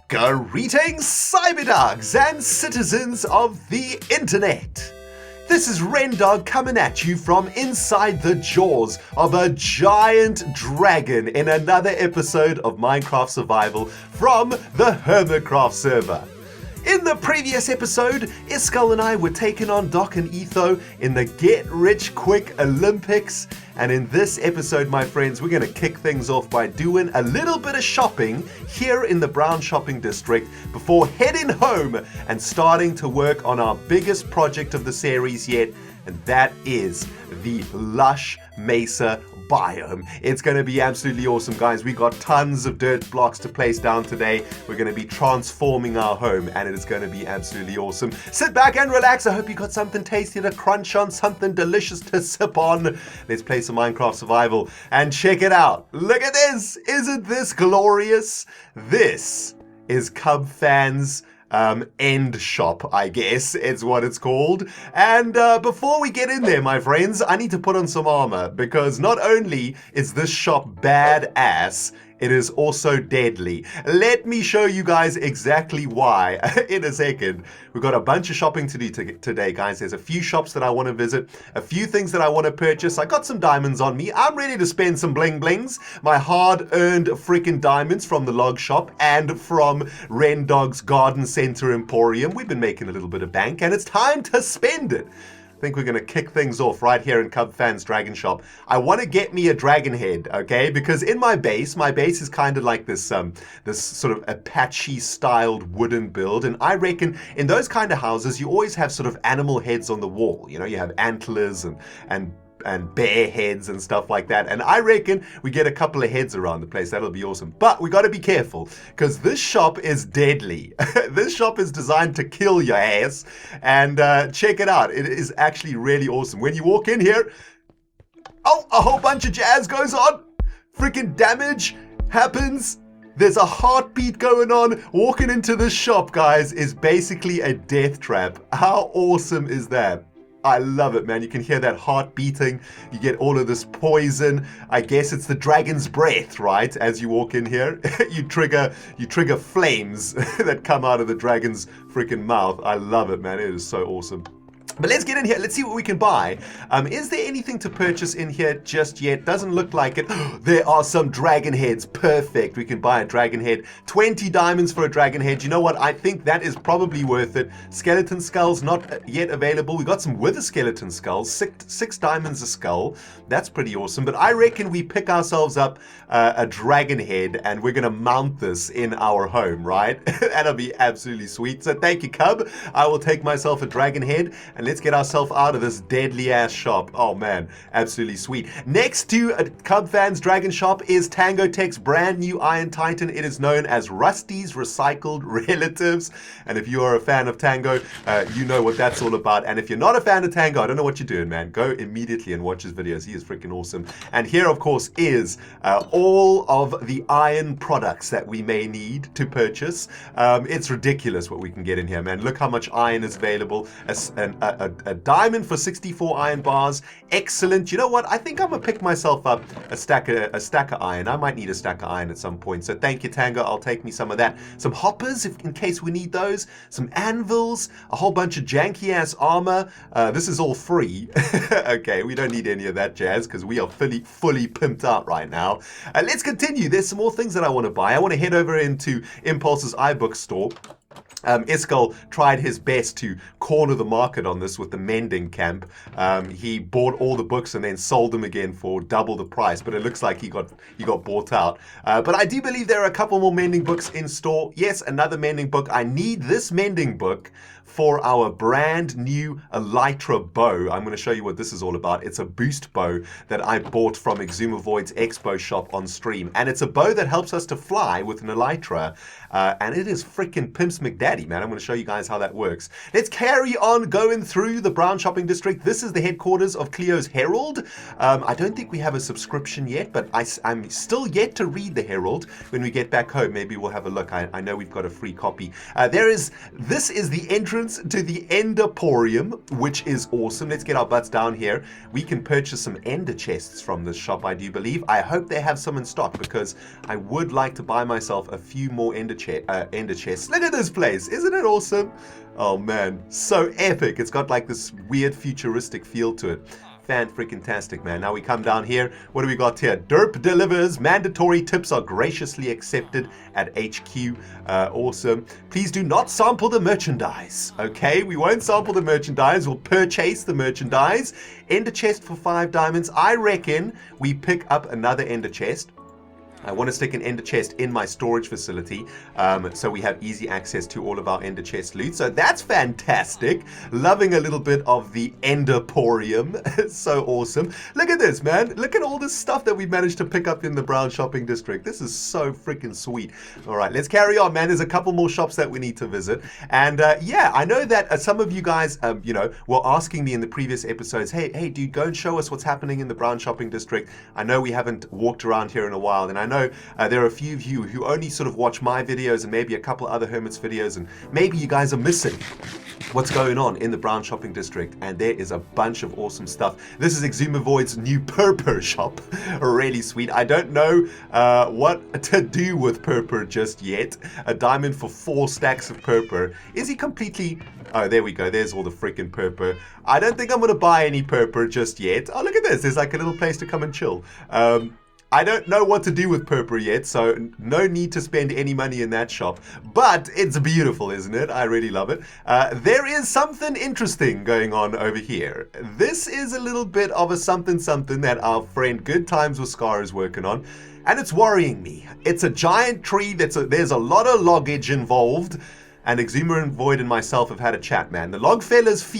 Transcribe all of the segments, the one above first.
Greetings, Cyberdogs and citizens of the internet! This is Rendog coming at you from inside the jaws of a giant dragon in another episode of Minecraft Survival from the Hermitcraft server. In the previous episode, Iskall and I were taking on Doc and Etho in the Get Rich Quick Olympics. And in this episode, my friends, we're going to kick things off by doing a little bit of shopping here in the Brown Shopping District before heading home and starting to work on our biggest project of the series yet, and that is the Lush Mesa Biome. It's going to be absolutely awesome, guys. We got tons of dirt blocks to place down today. We're going to be transforming our home, and it is going to be absolutely awesome. Sit back and relax. I hope you got something tasty to crunch on, something delicious to sip on. Let's play some Minecraft Survival and check it out. Look at this. Isn't this glorious? This is CUBFAN'S end shop, I guess it's what it's called. And before we get in there, my friends, I need to put on some armor, because not only is this shop badass, it is also deadly. Let me show you guys exactly why in a second. We've got a bunch of shopping to do today, guys. There's a few shops that I want to visit, a few things that I want to purchase. I got some diamonds on me. I'm ready to spend some bling blings. My hard-earned freaking diamonds from the log shop and from RENDOG'S Garden Center Emporium. We've been making a little bit of bank, and it's time to spend it. I think we're going to kick things off right here in CUBFAN'S Dragon Shop. I want to get me a dragon head, okay? Because in my base is kind of like this this sort of Apache-styled wooden build. And I reckon in those kind of houses, you always have sort of animal heads on the wall. You know, you have antlers and bear heads and stuff like that. And I reckon we get a couple of heads around the place. That'll be awesome. But we got to be careful, because this shop is deadly. This shop is designed to kill your ass. And check it out. It is actually really awesome. When you walk in here, oh, a whole bunch of jazz goes on. Freaking damage happens. There's a heartbeat going on. Walking into this shop, guys, is basically a death trap. How awesome is that? I love it, man. You can hear that heart beating. You get all of this poison. I guess it's the dragon's breath, right? As you walk in here, you trigger flames that come out of the dragon's freaking mouth. I love it, man. It is so awesome. But let's get in here. Let's see what we can buy. Is there anything to purchase in here just yet? Doesn't look like it. There are some dragon heads. Perfect. We can buy a dragon head. 20 diamonds for a dragon head. You know what? I think that is probably worth it. Skeleton skulls not yet available. We got some wither skeleton skulls. Six diamonds a skull. That's pretty awesome. But I reckon we pick ourselves up a dragon head, and we're going to mount this in our home, right? That'll be absolutely sweet. So thank you, Cub. I will take myself a dragon head, and let's get ourselves out of this deadly ass shop. Oh man, absolutely sweet. Next to CUBFAN'S Dragon Shop is Tango Tech's brand new Iron Titan. It is known as Rusty's Recycled Relatives. And if you are a fan of Tango, you know what that's all about. And if you're not a fan of Tango, I don't know what you're doing, man. Go immediately and watch his videos. He is freaking awesome. And here, of course, is all of the iron products that we may need to purchase. It's ridiculous what we can get in here, man. Look how much iron is available. A diamond for 64 iron bars. Excellent. You know what? I think I'm gonna pick myself up a stack of iron. I might need a stack of iron at some point. So thank you, Tango. I'll take me some of that. Some hoppers, in case we need those. Some anvils. A whole bunch of janky ass armor. This is all free. Okay, we don't need any of that jazz, because we are fully pimped out right now. Let's continue. There's some more things that I want to buy. I want to head over into Impulse's iBook store. Iskall tried his best to corner the market on this with the mending camp. He bought all the books and then sold them again for double the price, but it looks like he got bought out. But I do believe there are a couple more mending books in store. Yes, another mending book. I need this mending book for our brand new Elytra bow. I'm going to show you what this is all about. It's a boost bow that I bought from XISUMA'S Expo shop on stream. And it's a bow that helps us to fly with an Elytra. And it is freaking Pimps McDaddy. daddy, man. I'm going to show you guys how that works. Let's carry on going through the Brown Shopping District. This is the headquarters of Cleo's Herald. I don't think we have a subscription yet, but I'm still yet to read the Herald. When we get back home, maybe we'll have a look. I know we've got a free copy. This is the entrance to the ENDERPORIUM, which is awesome. Let's get our butts down here. We can purchase some ender chests from this shop, I do believe. I hope they have some in stock because I would like to buy myself a few more ender chests. Look at this place. Isn't it awesome? Oh man, so epic. It's got like this weird futuristic feel to it. Fan-freaking-tastic, man. Now we come down here. What do we got here? Derp delivers. Mandatory tips are graciously accepted at HQ. Awesome. Please do not sample the merchandise. Okay, we won't sample the merchandise. We'll purchase the merchandise. Ender chest for 5 diamonds. I reckon we pick up another ender chest. I want to stick an ender chest in my storage facility so we have easy access to all of our ender chest loot. So that's fantastic. Loving a little bit of the ENDERPORIUM. So awesome. Look at this, man. Look at all this stuff that we managed to pick up in the Brown Shopping District. This is so freaking sweet. All right, let's carry on, man. There's a couple more shops that we need to visit. And yeah, I know that some of you guys, were asking me in the previous episodes, hey, dude, go and show us what's happening in the Brown Shopping District. I know we haven't walked around here in a while, and I know there are a few of you who only sort of watch my videos and maybe a couple other Hermits videos, and maybe you guys are missing what's going on in the Brown Shopping District, and there is a bunch of awesome stuff. This is XISUMA'S new purple shop. Really sweet. I don't know what to do with purple just yet. A diamond for 4 stacks of purple. Is he completely... Oh, there we go. There's all the freaking purple. I don't think I'm going to buy any purple just yet. Oh, look at this. There's like a little place to come and chill. I don't know what to do with purple yet, so no need to spend any money in that shop. But it's beautiful, isn't it? I really love it. There is something interesting going on over here. This is a little bit of a something that our friend Good Times with Scar is working on. And it's worrying me. It's a giant tree. There's a lot of loggage involved. And Exuma and Void and myself have had a chat, man. The log fellas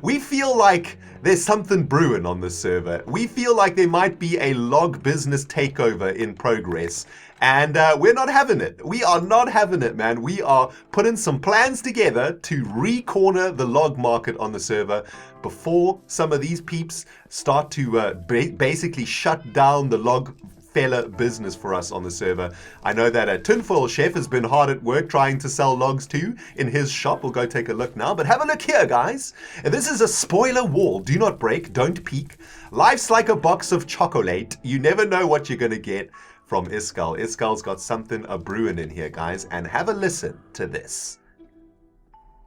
we feel like there's something brewing on this server. We feel like there might be a log business takeover in progress. And we're not having it. We are not having it, man. We are putting some plans together to re-corner the log market on the server before some of these peeps start to basically shut down the log fella business for us on the server. I know that a Tinfoil Chef has been hard at work trying to sell logs too in his shop. We'll go take a look now, but have a look here, guys. This is a spoiler wall. Do not break, don't peek. Life's like a box of chocolate. You never know what you're gonna get from Iskal. Iskal's got something a-brewing in here, guys, and have a listen to this.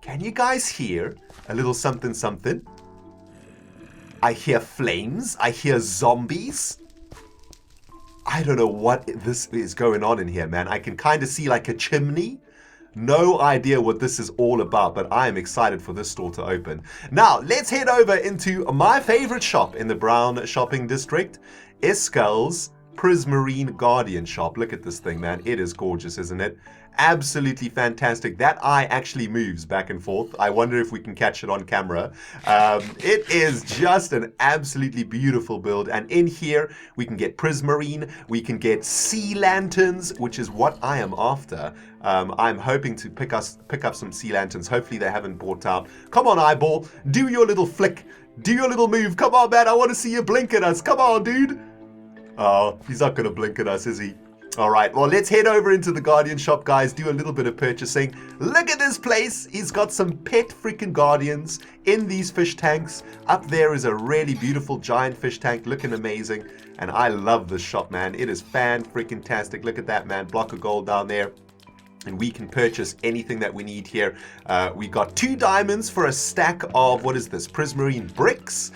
Can you guys hear a little something? I hear flames. I hear zombies. I don't know what this is going on in here, man. I can kind of see like a chimney. No idea what this is all about, but I am excited for this store to open. Now, let's head over into my favorite shop in the Brown Shopping District, Iskal's Prismarine Guardian shop. Look at this thing, man. It is gorgeous, isn't it? Absolutely fantastic. That eye actually moves back and forth. I wonder if we can catch it on camera. It is just an absolutely beautiful build. And in here, we can get Prismarine. We can get sea lanterns, which is what I am after. I'm hoping to pick up some sea lanterns. Hopefully they haven't bought out. Come on, Eyeball. Do your little flick. Do your little move. Come on, man. I want to see you blink at us. Come on, dude. Oh, he's not going to blink at us, is he? All right, well, let's head over into the Guardian shop, guys, do a little bit of purchasing. Look at this place. He's got some pet freaking Guardians in these fish tanks. Up there is a really beautiful giant fish tank looking amazing. And I love this shop, man. It is fan-freaking-tastic. Look at that, man. Block of gold down there. And we can purchase anything that we need here. We got 2 diamonds for a stack of, what is this, Prismarine bricks.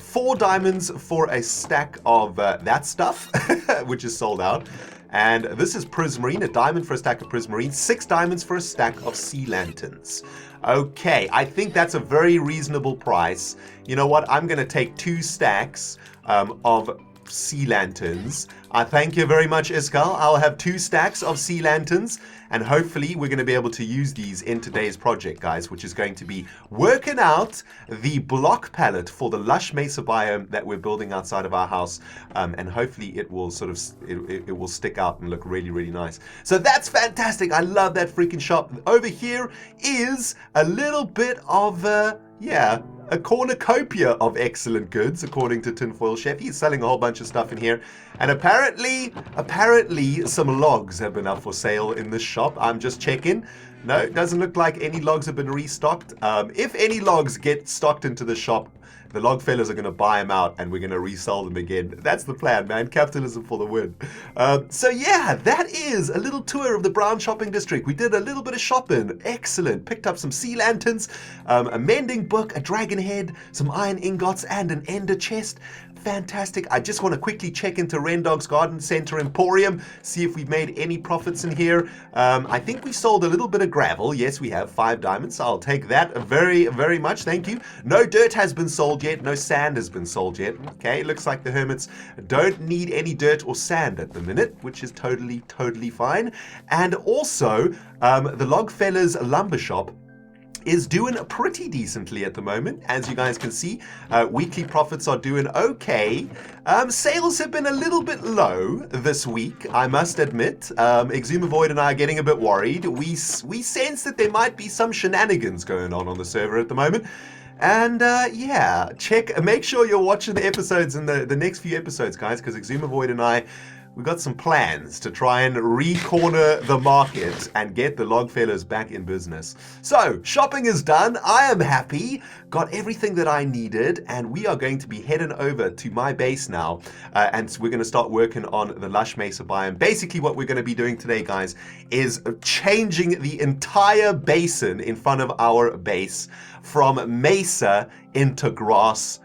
4 diamonds for a stack of that stuff, which is sold out. And this is Prismarine, a diamond for a stack of Prismarine, 6 diamonds for a stack of sea lanterns. Okay, I think that's a very reasonable price. You know what? I'm going to take 2 stacks of sea lanterns. I thank you very much, Iskal. I'll have 2 stacks of sea lanterns, and hopefully we're going to be able to use these in today's project, guys, which is going to be working out the block palette for the Lush Mesa Biome that we're building outside of our house, and hopefully it will sort of it will stick out and look really, really nice. So that's fantastic. I love that freaking shop. Over here is a little bit of a cornucopia of excellent goods, according to Tinfoil Chef. He's selling a whole bunch of stuff in here. And apparently some logs have been up for sale in this shop. I'm just checking. No, it doesn't look like any logs have been restocked. If any logs get stocked into the shop, the log fellas are going to buy them out and we're going to resell them again. That's the plan, man. Capitalism for the win. So yeah, that is a little tour of the Brown Shopping District. We did a little bit of shopping. Excellent. Picked up some sea lanterns, a mending book, a dragon head, some iron ingots, and an ender chest. Fantastic. I just want to quickly check into RENDOG'S Garden Center Emporium, see if we've made any profits in here. I think we sold a little bit of gravel. Yes, we have 5 diamonds. So I'll take that very, very much. Thank you. No dirt has been sold yet. No sand has been sold yet. Okay, looks like the Hermits don't need any dirt or sand at the minute, which is totally, totally fine. And also, the Logfellas Lumber Shop is doing pretty decently at the moment. As you guys can see, weekly profits are doing okay. Sales have been a little bit low this week, I must admit. XISUMA'S and I are getting a bit worried. We sense that there might be some shenanigans going on the server at the moment. And yeah, make sure you're watching the episodes in the next few episodes, guys, because XISUMA'S and I, we've got some plans to try and re-corner the market and get the Logfellas back in business. So, shopping is done. I am happy. Got everything that I needed, and we are going to be heading over to my base now, and we're going to start working on the Lush Mesa Biome. Basically, what we're going to be doing today, guys, is changing the entire basin in front of our base from mesa into grass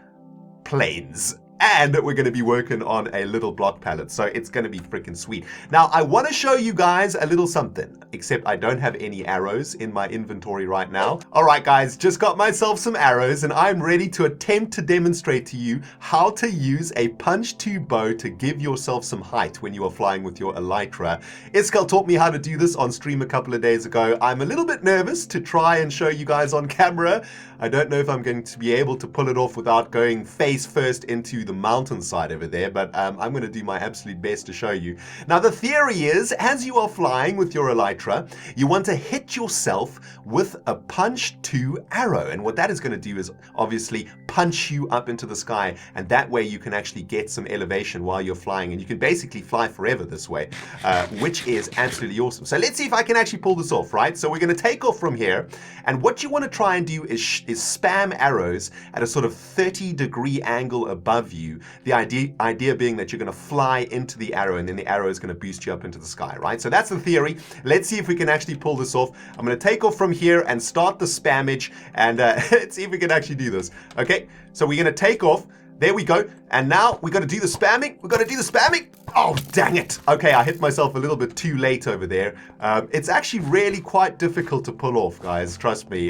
plains. And we're going to be working on a little block palette, so it's going to be freaking sweet. Now, I want to show you guys a little something, except I don't have any arrows in my inventory right now. All right, guys, just got myself some arrows, and I'm ready to attempt to demonstrate to you how to use a punch tube bow to give yourself some height when you are flying with your elytra. Iskal taught me how to do this on stream a couple of days ago. I'm a little bit nervous to try and show you guys on camera. I don't know if I'm going to be able to pull it off without going face first into the mountainside over there, but I'm going to do my absolute best to show you. Now, the theory is, as you are flying with your elytra, you want to hit yourself with a punch 2 arrow, and what that is going to do is obviously punch you up into the sky, and that way you can actually get some elevation while you're flying, and you can basically fly forever this way, which is absolutely awesome. So let's see if I can actually pull this off, right? So we're going to take off from here, and what you want to try and do is spam arrows at a sort of 30-degree angle above you. The idea being that you're going to fly into the arrow, and then the arrow is going to boost you up into the sky, right? So that's the theory. Let's see if we can actually pull this off. I'm going to take off from here and start the spammage, and let's see if we can actually do this. Okay, so we're going to take off. There we go. And now we got to do the spamming. We got to do the spamming. Oh, dang it. Okay, I hit myself a little bit too late over there. It's actually really quite difficult to pull off, guys. Trust me.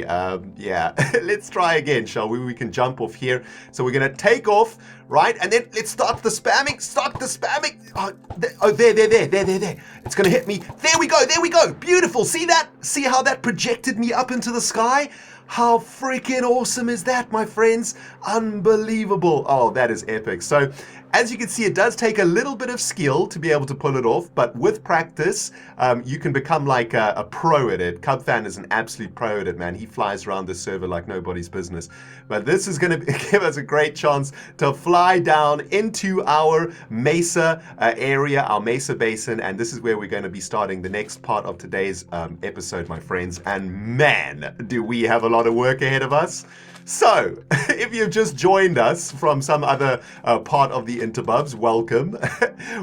Yeah, let's try again, shall we? We can jump off here. So we're going to take off, right? And then let's start the spamming. Start the spamming. Oh, there. It's going to hit me. There we go. Beautiful. See that? See how that projected me up into the sky? How freaking awesome is that, my friends? Unbelievable. Oh, that is epic. So, as you can see, it does take a little bit of skill to be able to pull it off, but with practice, you can become like a pro at it. CUBFAN is an absolute pro at it, man. He flies around this server like nobody's business. But this is going to give us a great chance to fly down into our mesa area, our mesa basin, and this is where we're going to be starting the next part of today's episode, my friends. And man, do we have a lot of work ahead of us. So, if you've just joined us from some other part of the Interbubs, welcome.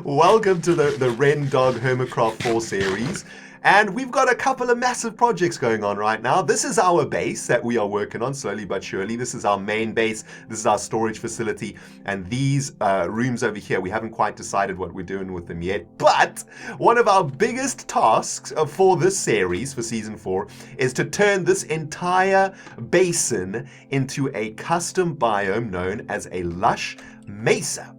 Welcome to the RENDOG Hermitcraft 4 series. And we've got a couple of massive projects going on right now. This is our base that we are working on slowly but surely. This is our main base. This is our storage facility. And these rooms over here, we haven't quite decided what we're doing with them yet. But one of our biggest tasks for this series, for Season 4, is to turn this entire basin into a custom biome known as a Lush Mesa.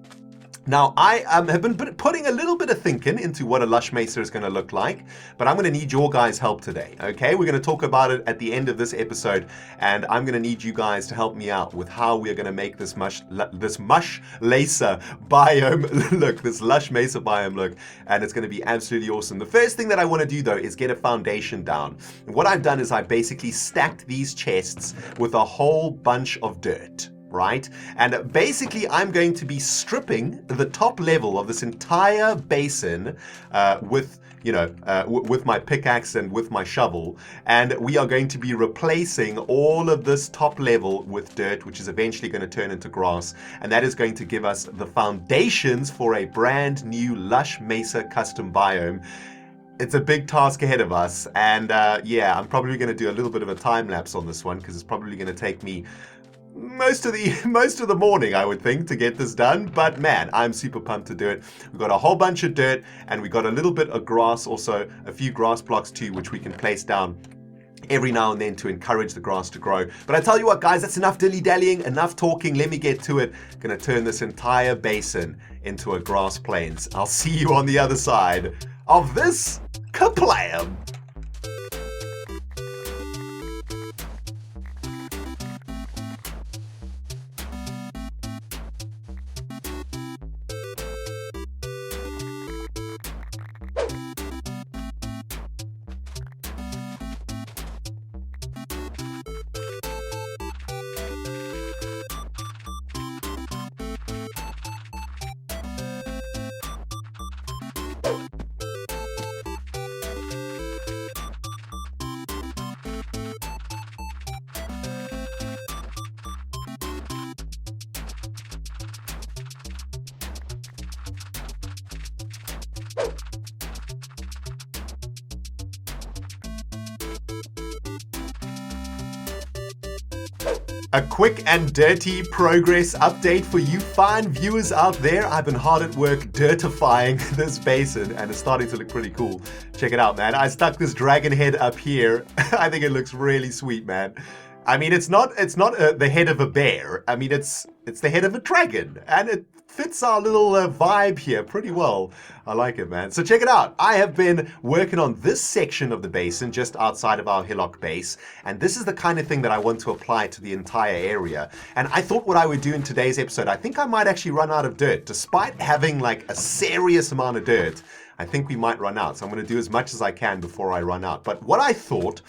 Now, I have been putting a little bit of thinking into what a Lush Mesa is going to look like, but I'm going to need your guys' help today, okay? We're going to talk about it at the end of this episode, and I'm going to need you guys to help me out with how we're going to make this Lush Mesa biome look, this Lush Mesa biome look, and it's going to be absolutely awesome. The first thing that I want to do, though, is get a foundation down. And what I've done is I've basically stacked these chests with a whole bunch of dirt. Right? And basically, I'm going to be stripping the top level of this entire basin with my pickaxe and with my shovel. And we are going to be replacing all of this top level with dirt, which is eventually going to turn into grass. And that is going to give us the foundations for a brand new Lush Mesa custom biome. It's a big task ahead of us. And yeah, I'm probably going to do a little bit of a time lapse on this one because it's probably going to take me most of the morning, I would think, to get this done. But man, I'm super pumped to do it. We've got a whole bunch of dirt and we got a little bit of grass, also a few grass blocks too, which we can place down every now and then to encourage the grass to grow. But I tell you what, guys, that's enough dilly-dallying, enough talking. Let me get to it. Gonna turn this entire basin into a grass plains. I'll see you on the other side of this kablam. A quick and dirty progress update for you fine viewers out there. I've been hard at work dirtifying this basin and it's starting to look pretty cool. Check it out, man. I stuck this dragon head up here. I think it looks really sweet, man. I mean, it's not the head of a bear. I mean, it's the head of a dragon, and it fits our little vibe here pretty well. I like it, man. So check it out. I have been working on this section of the basin just outside of our hillock base, and this is the kind of thing that I want to apply to the entire area. And I thought what I would do in today's episode, I think I might actually run out of dirt. Despite having like a serious amount of dirt, I think we might run out. So I'm going to do as much as I can before I run out. But what I thought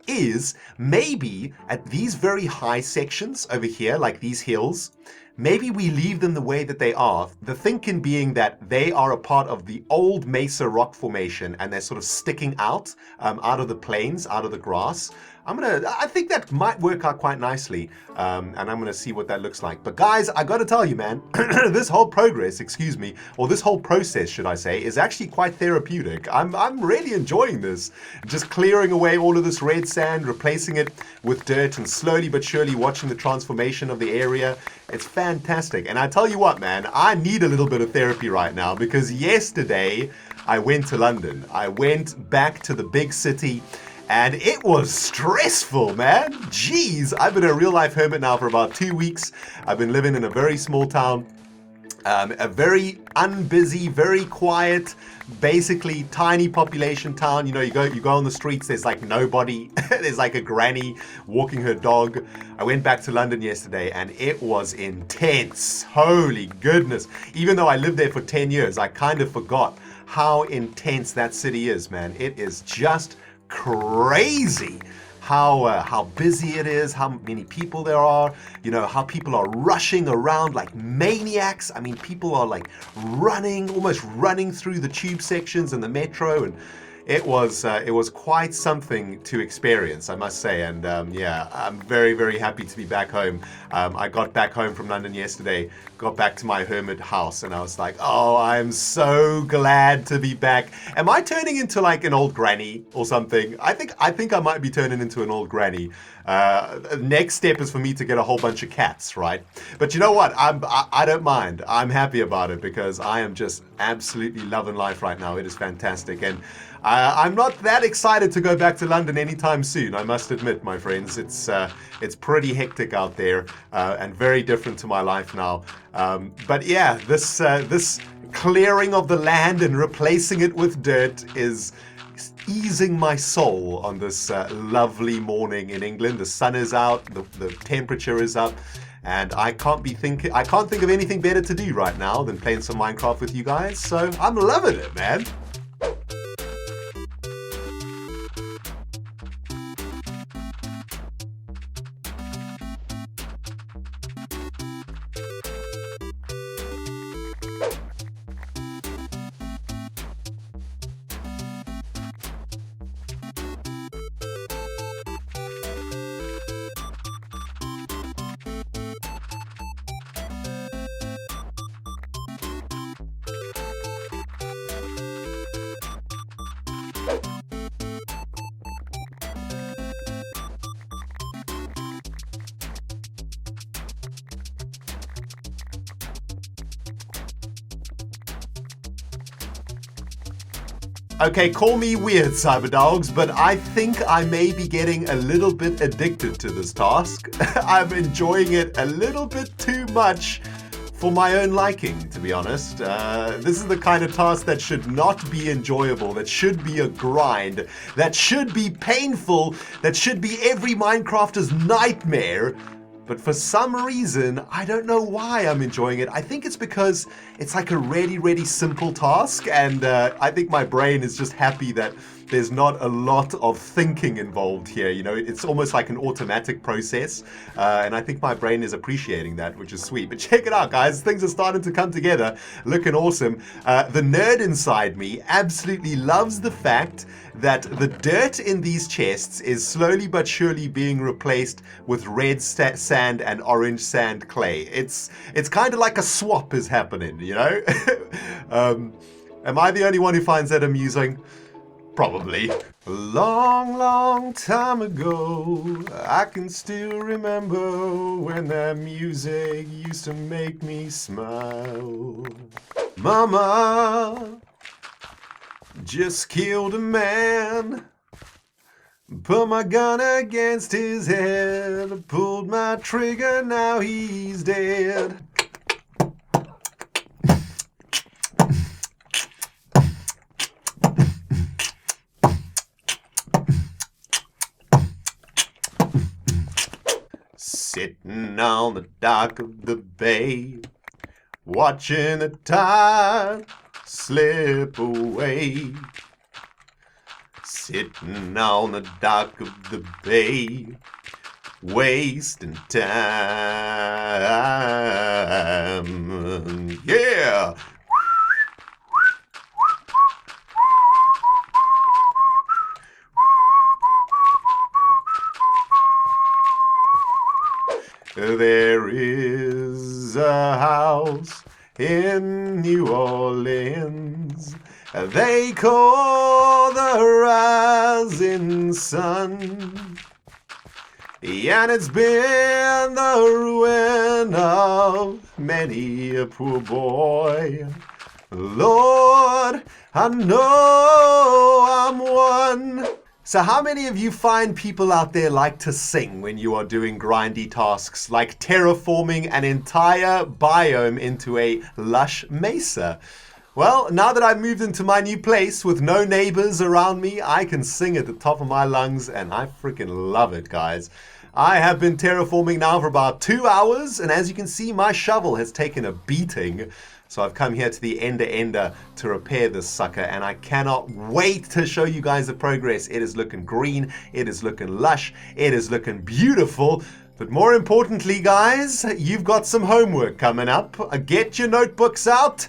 is maybe at these very high sections over here, like these hills, maybe we leave them the way that they are. The thinking being that they are a part of the old mesa rock formation and they're sort of sticking out of the plains, out of the grass. I think that might work out quite nicely, and I'm gonna see what that looks like. But guys, I gotta tell you, man, this whole process, should I say, is actually quite therapeutic. I'm really enjoying this. Just clearing away all of this red sand, replacing it with dirt, and slowly but surely watching the transformation of the area. It's fantastic. And I tell you what, man, I need a little bit of therapy right now because yesterday I went to London. I went back to the big city. And it was stressful, man. Jeez, I've been a real life hermit now for about 2 weeks. I've been living in a very small town, a very unbusy, very quiet, basically tiny population town. You know, you go on the streets, there's like nobody. There's like a granny walking her dog. I went back to London yesterday and it was intense. Holy goodness. Even though I lived there for 10 years, I kind of forgot how intense that city is, man. It is just crazy how busy it is, how many people there are, you know, how people are rushing around like maniacs. I mean, people are like almost running through the tube sections and the metro, and it was quite something to experience, I must say. And yeah, I'm very, very happy to be back home. I got back home from London yesterday, got back to my hermit house, and I was like, oh, I'm so glad to be back. Am I turning into like an old granny or something? I think I might be turning into an old granny. Next step is for me to get a whole bunch of cats, right? But you know what? I don't mind. I'm happy about it because I am just absolutely loving life right now. It is fantastic. And I'm not that excited to go back to London anytime soon, I must admit, my friends. It's pretty hectic out there and very different to my life now. But yeah, this clearing of the land and replacing it with dirt is easing my soul on this lovely morning in England. The sun is out, the temperature is up, and I can't think of anything better to do right now than playing some Minecraft with you guys. So I'm loving it, man. Okay, call me weird, Cyberdogs, but I think I may be getting a little bit addicted to this task. I'm enjoying it a little bit too much for my own liking, to be honest. This is the kind of task that should not be enjoyable, that should be a grind, that should be painful, that should be every Minecrafter's nightmare. But for some reason, I don't know why I'm enjoying it. I think it's because it's like a really simple task, and I think my brain is just happy that there's not a lot of thinking involved here. You know, it's almost like an automatic process, and I think my brain is appreciating that, which is sweet. But check it out, guys. Things are starting to come together, looking awesome. The nerd inside me absolutely loves the fact that the dirt in these chests is slowly but surely being replaced with red sand and orange sand clay. It's kind of like a swap is happening, you know? Am I the only one who finds that amusing? Probably. A long time ago, I can still remember when that music used to make me smile. Mama just killed a man, put my gun against his head, pulled my trigger, now he's dead. Sitting on the dock of the bay, watching the tide slip away. Sitting on the dock of the bay, wasting time. Yeah! There is a house in New Orleans they call the rising sun, and it's been the ruin of many a poor boy. Lord, I know I'm one. So how many of you find people out there like to sing when you are doing grindy tasks like terraforming an entire biome into a lush mesa? Well, now that I've moved into my new place with no neighbors around me, I can sing at the top of my lungs, and I freaking love it, guys. I have been terraforming now for about 2 hours, and as you can see, my shovel has taken a beating. So I've come here to the Ender to repair this sucker, and I cannot wait to show you guys the progress. It is looking green, it is looking lush, it is looking beautiful. But more importantly, guys, you've got some homework coming up. Get your notebooks out,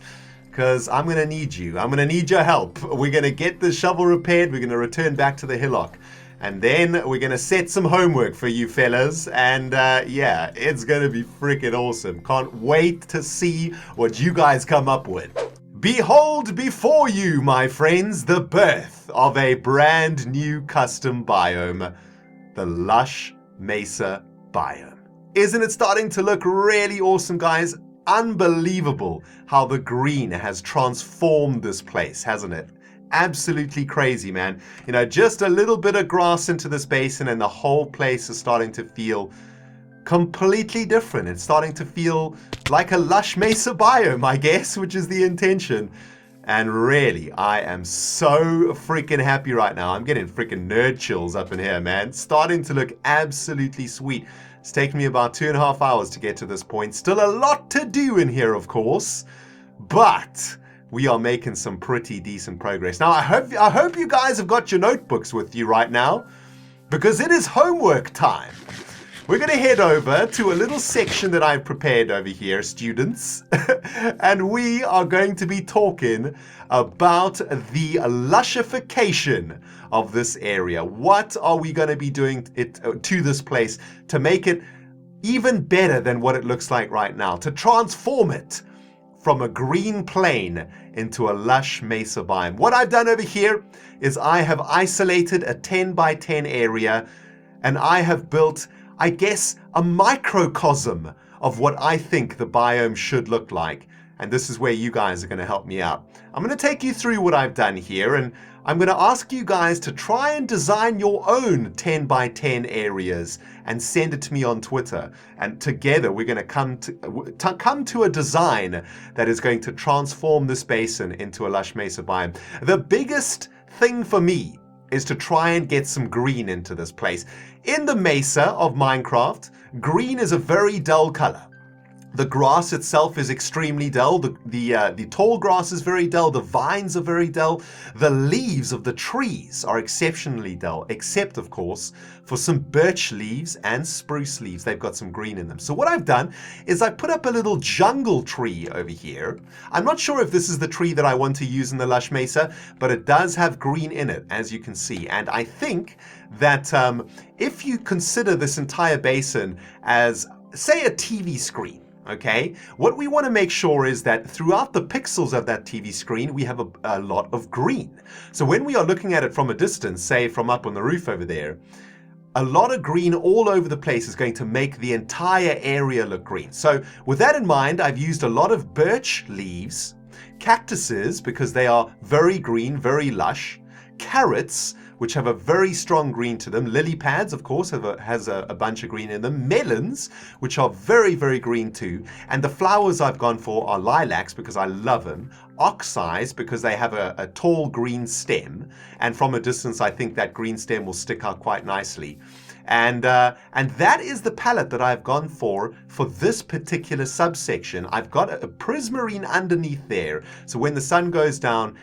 because I'm going to need you. I'm going to need your help. We're going to get this shovel repaired. We're going to return back to the hillock. And then we're going to set some homework for you fellas. And yeah, it's going to be freaking awesome. Can't wait to see what you guys come up with. Behold before you, my friends, the birth of a brand new custom biome. The Lush Mesa Biome. Isn't it starting to look really awesome, guys? Unbelievable how the green has transformed this place, hasn't it? absolutely crazy, man. You know, just a little bit of grass into this basin and the whole place is starting to feel completely different. It's starting to feel like a Lush Mesa Biome, I guess, which is the intention. And really, I am so freaking happy right now. I'm getting freaking nerd chills up in here, man. It's starting to look absolutely sweet. It's taken me about 2.5 hours to get to this point. Still a lot to do in here, of course, but we are making some pretty decent progress. Now, I hope you guys have got your notebooks with you right now, because it is homework time. We're going to head over to a little section that I've prepared over here, students, and we are going to be talking about the lushification of this area. What are we going to be doing to this place to make it even better than what it looks like right now, to transform it from a green plain into a lush mesa biome? What I've done over here is I have isolated a 10 by 10 area, and I have built, I guess, a microcosm of what I think the biome should look like. And this is where you guys are going to help me out. I'm going to take you through what I've done here, and I'm going to ask you guys to try and design your own 10 by 10 areas and send it to me on Twitter. And together we're going to come to a design that is going to transform this basin into a lush mesa biome. The biggest thing for me is to try and get some green into this place. In the mesa of Minecraft, green is a very dull color. The grass itself is extremely dull. The tall grass is very dull. The vines are very dull. The leaves of the trees are exceptionally dull, except, of course, for some birch leaves and spruce leaves. They've got some green in them. So what I've done is I put up a little jungle tree over here. I'm not sure if this is the tree that I want to use in the Lush Mesa, but it does have green in it, as you can see. And I think that if you consider this entire basin as, say, a TV screen, okay, what we want to make sure is that throughout the pixels of that TV screen, we have a lot of green. So when we are looking at it from a distance, say from up on the roof over there, a lot of green all over the place is going to make the entire area look green. So with that in mind, I've used a lot of birch leaves, cactuses, because they are very green, very lush, carrots, which have a very strong green to them. Lily pads, of course, has a bunch of green in them. Melons, which are very, very green too. And the flowers I've gone for are lilacs, because I love them. Oxeyes, because they have a tall green stem. And from a distance, I think that green stem will stick out quite nicely. And that is the palette that I've gone for this particular subsection. I've got a prismarine underneath there. So when the sun goes down,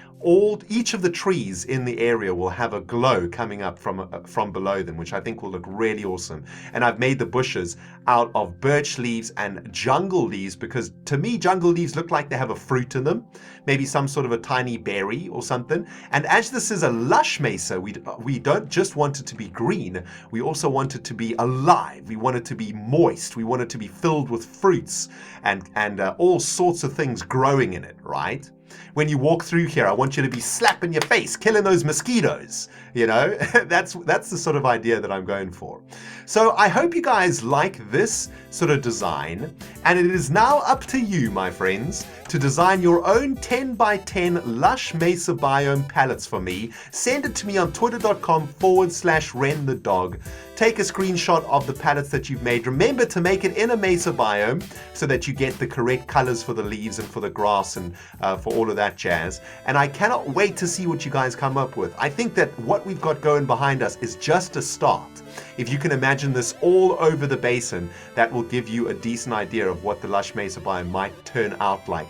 each of the trees in the area will have a glow coming up from below them, which I think will look really awesome. And I've made the bushes out of birch leaves and jungle leaves, because to me, jungle leaves look like they have a fruit in them, maybe some sort of a tiny berry or something. And as this is a lush mesa, we don't just want it to be green, we also want it to be alive. We want it to be moist. We want it to be filled with fruits and all sorts of things growing in it, right? When you walk through here, I want you to be slapping your face, killing those mosquitoes. You know, that's the sort of idea that I'm going for. So I hope you guys like this sort of design, and it is now up to you, my friends, to design your own 10 by 10 Lush Mesa Biome palettes for me. Send it to me on twitter.com/RenDog. Take a screenshot of the palettes that you've made. Remember to make it in a Mesa biome so that you get the correct colors for the leaves and for the grass and for all of that jazz. And I cannot wait to see what you guys come up with. I think that what we've got going behind us is just a start. If you can imagine this all over the basin, that will give you a decent idea of what the Lush Mesa biome might turn out like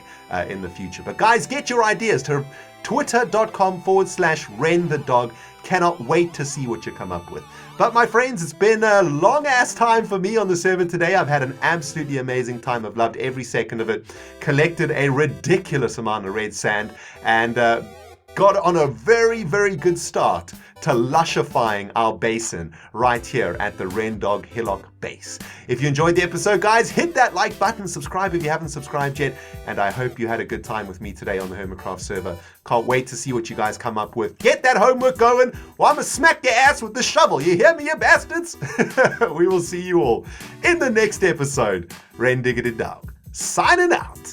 in the future. But guys, get your ideas to twitter.com/RenDog. Cannot wait to see what you come up with. But my friends, it's been a long ass time for me on the server today. I've had an absolutely amazing time. I've loved every second of it. Collected a ridiculous amount of red sand and got on a very, very good start to lushifying our basin right here at the Rendog Hillock base. If you enjoyed the episode, guys, hit that like button, subscribe if you haven't subscribed yet, and I hope you had a good time with me today on the Hermitcraft server. Can't wait to see what you guys come up with. Get that homework going, or I'm gonna smack your ass with the shovel. You hear me, you bastards? We will see you all in the next episode. Rendog, signing out.